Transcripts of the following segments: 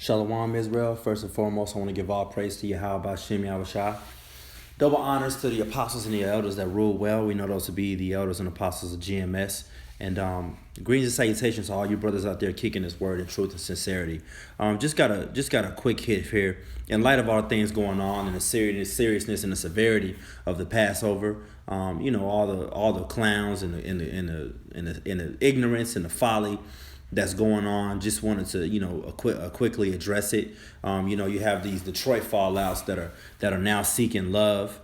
Shalom Israel. First and foremost, I want to give all praise to Yahweh Bashem Yahushua. Double honors to the apostles and the elders that rule well. We know those to be the elders and apostles of GMS. And greetings and salutations to all you brothers out there kicking this word in truth and sincerity. Just got a quick hit here. In light of all the things going on and the seriousness and the severity of the Passover, all the clowns and the ignorance and the folly that's going on. Just wanted to quickly address it. You have these Detroit fallouts that are now seeking love.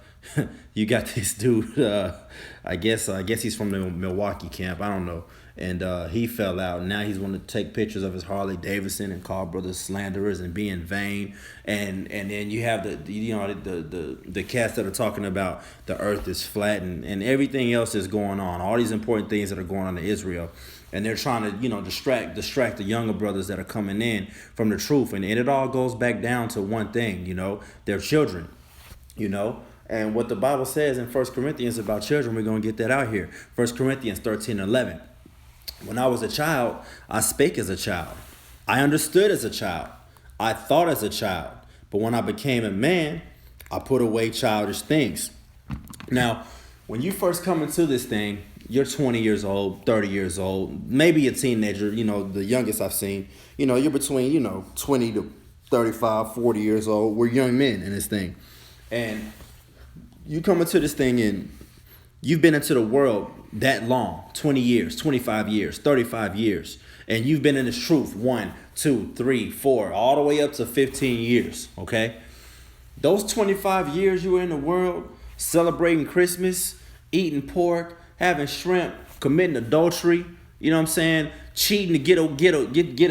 You got this dude, I guess he's from the Milwaukee camp, I don't know, and he fell out. Now he's wanting to take pictures of his Harley Davidson and call brothers slanderers and being vain. And then you have the cats that are talking about the earth is flat and everything else is going on, all these important things that are going on in Israel. And they're trying to, distract the younger brothers that are coming in from the truth. And it all goes back down to one thing, they're children, And what the Bible says in 1 Corinthians about children, we're going to get that out here. 1 Corinthians 13:11. When I was a child, I spake as a child. I understood as a child. I thought as a child. But when I became a man, I put away childish things. Now, when you first come into this thing, you're 20 years old, 30 years old, maybe a teenager, the youngest I've seen, you're between, 20 to 35, 40 years old. We're young men in this thing. And you come into this thing and you've been into the world that long, 20 years, 25 years, 35 years. And you've been in this truth 1, 2, 3, 4, all the way up to 15 years, okay? Those 25 years you were in the world, celebrating Christmas, eating pork, having shrimp, committing adultery, cheating to get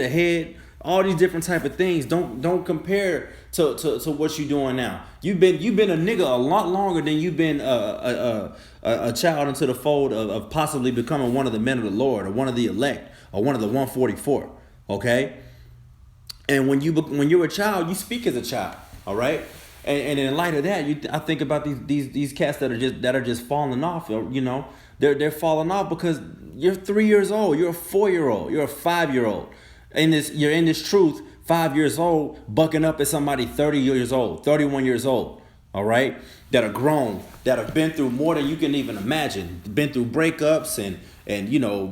ahead, all these different type of things. Don't compare to what you're doing now. You've been a nigga a lot longer than you've been a child into the fold of possibly becoming one of the men of the Lord or one of the elect or one of the 144. Okay, and when you're a child, you speak as a child. All right. And in light of that, I think about these cats that are just falling off. They're falling off because you're 3 years old, you're a 4-year-old, you're a 5-year-old. You're in this truth, 5 years old, bucking up at somebody 30 years old, 31 years old. All right, that are grown, that have been through more than you can even imagine. Been through breakups and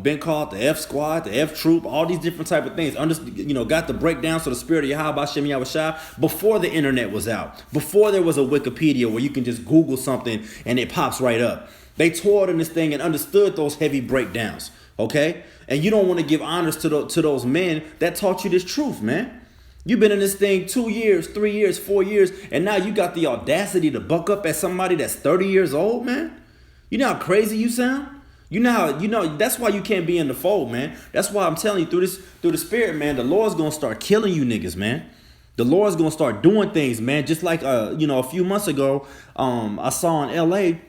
been called the F squad, the F troop, all these different type of things. Got the breakdowns to the spirit of Yahweh Bashem Yahushua before the internet was out, before there was a Wikipedia where you can just Google something and it pops right up. They toiled in this thing and understood those heavy breakdowns. Okay, and you don't want to give honors to those men that taught you this truth, man. You've been in this thing 2 years, 3 years, 4 years, and now you got the audacity to buck up at somebody that's 30 years old, man. You know how crazy you sound? That's why you can't be in the fold, man. That's why I'm telling you through the spirit, man, the Lord's gonna start killing you niggas, man. The Lord's gonna start doing things, man. Just like a few months ago, I saw in LA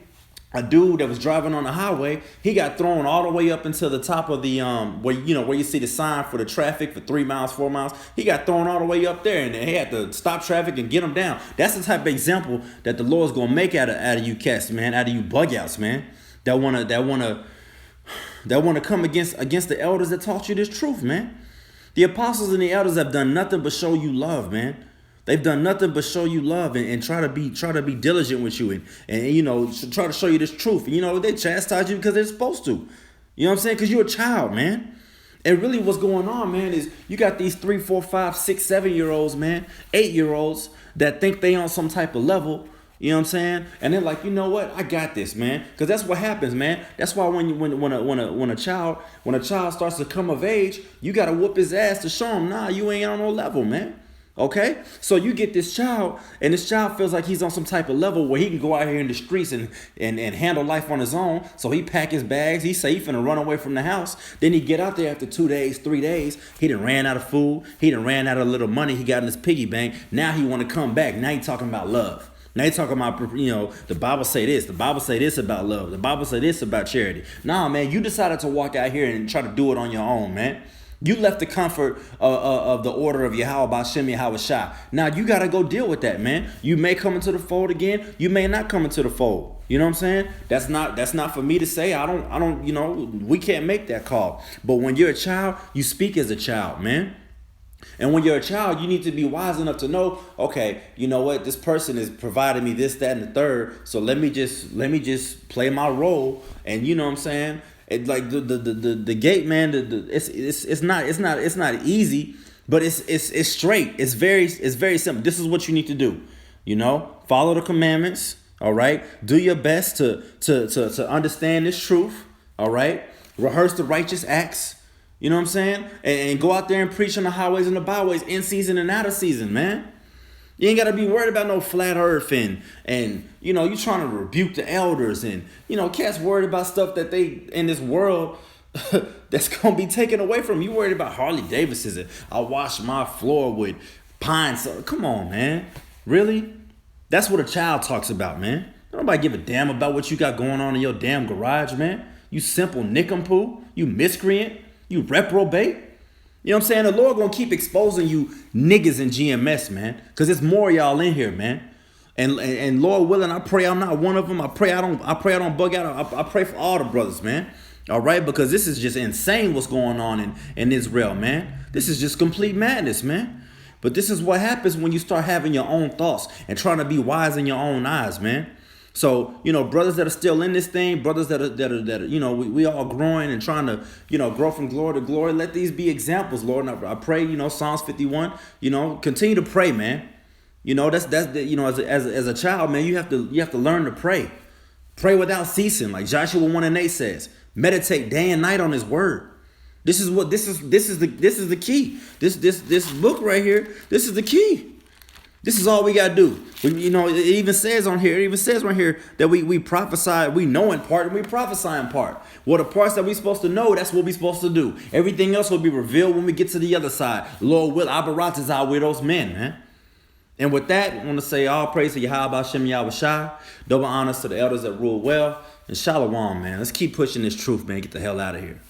a dude that was driving on the highway. He got thrown all the way up into the top of the where you see the sign for the traffic for 3 miles, 4 miles. He got thrown all the way up there, and they had to stop traffic and get him down. That's the type of example that the Lord's gonna make out of you cats, man, out of you bug outs, man. That wanna come against the elders that taught you this truth, man. The apostles and the elders have done nothing but show you love, man. They've done nothing but show you love and try to be diligent with you and try to show you this truth. They chastise you because they're supposed to. You know what I'm saying? Because you're a child, man. And really what's going on, man, is you got these 3, 4, 5, 6, 7-year-olds, man, 8-year-olds that think they on some type of level. You know what I'm saying? And they're like, you know what? I got this, man. Because that's what happens, man. That's why when a child starts to come of age, you gotta whoop his ass to show him, nah, you ain't on no level, man. Okay, so you get this child, and this child feels like he's on some type of level where he can go out here in the streets and handle life on his own. So he pack his bags. He say he finna run away from the house. Then he get out there after 2 days, 3 days. He done ran out of food. He done ran out of little money he got in his piggy bank. Now he want to come back. Now he talking about love. Now you talking about, the Bible say this. The Bible say this about love. The Bible say this about charity. Nah, man, you decided to walk out here and try to do it on your own, man. You left the comfort of the order of Yahweh Bashem Yahushua. Now you got to go deal with that, man. You may come into the fold again. You may not come into the fold. You know what I'm saying? That's not for me to say. I don't, we can't make that call. But when you're a child, you speak as a child, man. And when you're a child, you need to be wise enough to know, okay, you know what, this person is providing me this, that, and the third. So let me just play my role. And you know what I'm saying? It, like the gate, man. It's not easy, but it's straight. It's very simple. This is what you need to do. You know, follow the commandments. All right. Do your best to understand this truth. All right. Rehearse the righteous acts. You know what I'm saying? And go out there and preach on the highways and the byways in season and out of season, man. You ain't got to be worried about no flat earth and you know, you trying to rebuke the elders and, you know, cats worried about stuff that they in this world that's going to be taken away from you. Worried about Harley Davidsons and I wash my floor with pine. So come on, man. Really? That's what a child talks about, man. Nobody give a damn about what you got going on in your damn garage, man. You simple nincompoop. You miscreant. You reprobate. You know what I'm saying? The Lord gonna keep exposing you niggas in GMS, man. Cause there's more of y'all in here, man. And Lord willing, I pray I'm not one of them. I pray I don't bug out. I pray for all the brothers, man. All right, because this is just insane what's going on in Israel, man. This is just complete madness, man. But this is what happens when you start having your own thoughts and trying to be wise in your own eyes, man. So, you know, brothers that are still in this thing, brothers that are you know, we all growing and trying to, you know, grow from glory to glory. Let these be examples, Lord. And I pray, you know, Psalms 51, you know, continue to pray, man. You know, that's you know, as a child, man, you have to learn to pray. Pray without ceasing, like Joshua 1:8 says. Meditate day and night on his word. This is the key. This book right here, this is the key. This is all we got to do. You know, it even says right here that we prophesy, we know in part and we prophesy in part. Well, the parts that we're supposed to know, that's what we're supposed to do. Everything else will be revealed when we get to the other side. Lord will, Abarat is out with those men, man. And with that, I want to say all praise to Yahweh Shem Yahweh Shai. Double honors to the elders that rule well. And Shalom, man. Let's keep pushing this truth, man. Get the hell out of here.